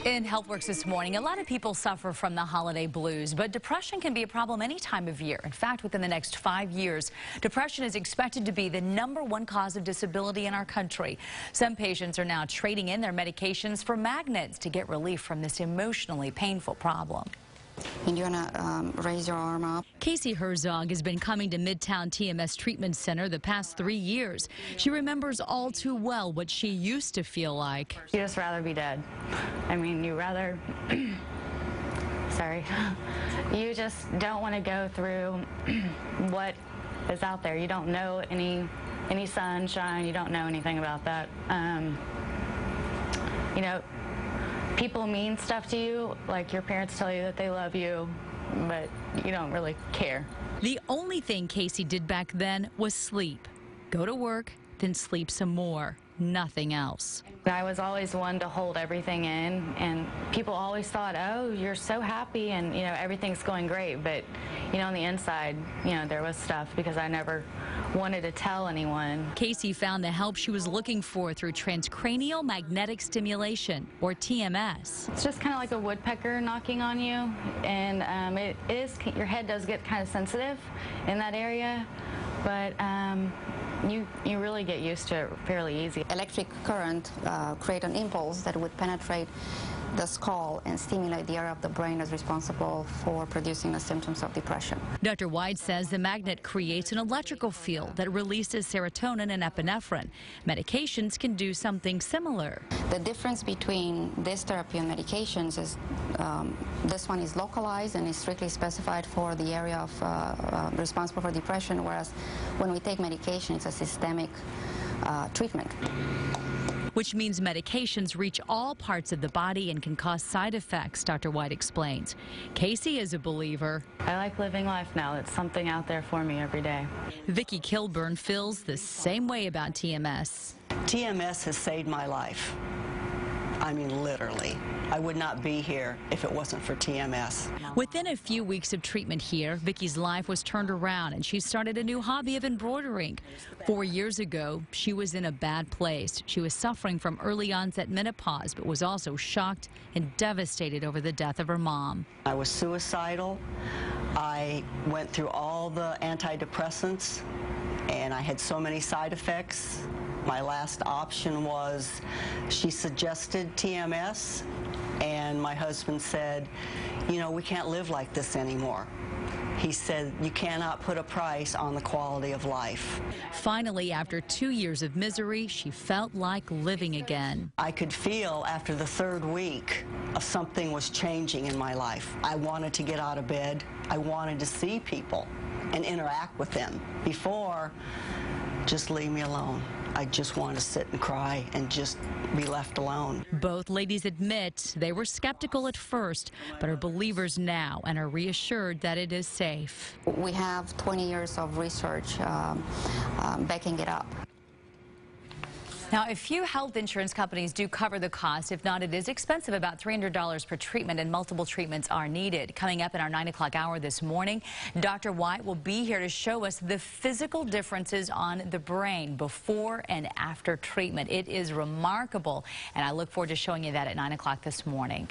In HealthWorks this morning, a lot of people suffer from the holiday blues, but depression can be a problem any time of year. In fact, within the next 5 years, depression is expected to be the #1 cause of disability in our country. Some patients are now trading in their medications for magnets to get relief from this emotionally painful problem. And you're gonna raise your arm up. Casey Herzog has been coming to Midtown TMS Treatment Center the past 3 years. She remembers all too well what she used to feel like. You just rather be dead. I mean, you rather, sorry, you just don't want to go through what is out there. You don't know any sunshine. You don't know anything about that. You know, people mean stuff to you, like your parents tell you that they love you, but you don't really care. The only thing Casey did back then was sleep. Go to work, then sleep some more. Nothing else. I was always one to hold everything in, and people always thought, oh, you're so happy and, you know, everything's going great. But, you know, on the inside, you know, there was stuff because I never wanted to tell anyone. Casey found the help she was looking for through transcranial magnetic stimulation, or TMS. It's just kind of like a woodpecker knocking on you, and your head does get kind of sensitive in that area, but you really get used to it fairly easy. Electric current create an impulse that would penetrate the skull and stimulate the area of the brain that's responsible for producing the symptoms of depression. Dr. White says the magnet creates an electrical field that releases serotonin and epinephrine. Medications can do something similar. The difference between this therapy and medications is this one is localized and is strictly specified for the area of responsible for depression, whereas when we take medication, it's a systemic treatment. Which means medications reach all parts of the body and can cause side effects, Dr. White explains. Casey is a believer. I like living life now. It's something out there for me every day. Vicki Kilburn feels the same way about TMS. TMS has saved my life. I mean, literally. I would not be here if it wasn't for TMS. Within a few weeks of treatment here, Vicki's life was turned around and she started a new hobby of embroidering. 4 years ago, she was in a bad place. She was suffering from early onset menopause, but was also shocked and devastated over the death of her mom. I was suicidal. I went through all the antidepressants, and I had so many side effects. My last option was, she suggested TMS, and my husband said, you know, we can't live like this anymore. He said, you cannot put a price on the quality of life. Finally, after 2 years of misery, she felt like living again. I could feel after the 3rd week something was changing in my life. I wanted to get out of bed. I wanted to see people and interact with them. Before, just leave me alone. I just want to sit and cry and just be left alone. Both ladies admit they were skeptical at first, but are believers now and are reassured that it is safe. We have 20 years of research backing it up. Now, a few health insurance companies do cover the cost. If not, it is expensive, about $300 per treatment, and multiple treatments are needed. Coming up in our 9 o'clock hour this morning, Dr. White will be here to show us the physical differences on the brain before and after treatment. It is remarkable, and I look forward to showing you that at 9 o'clock this morning.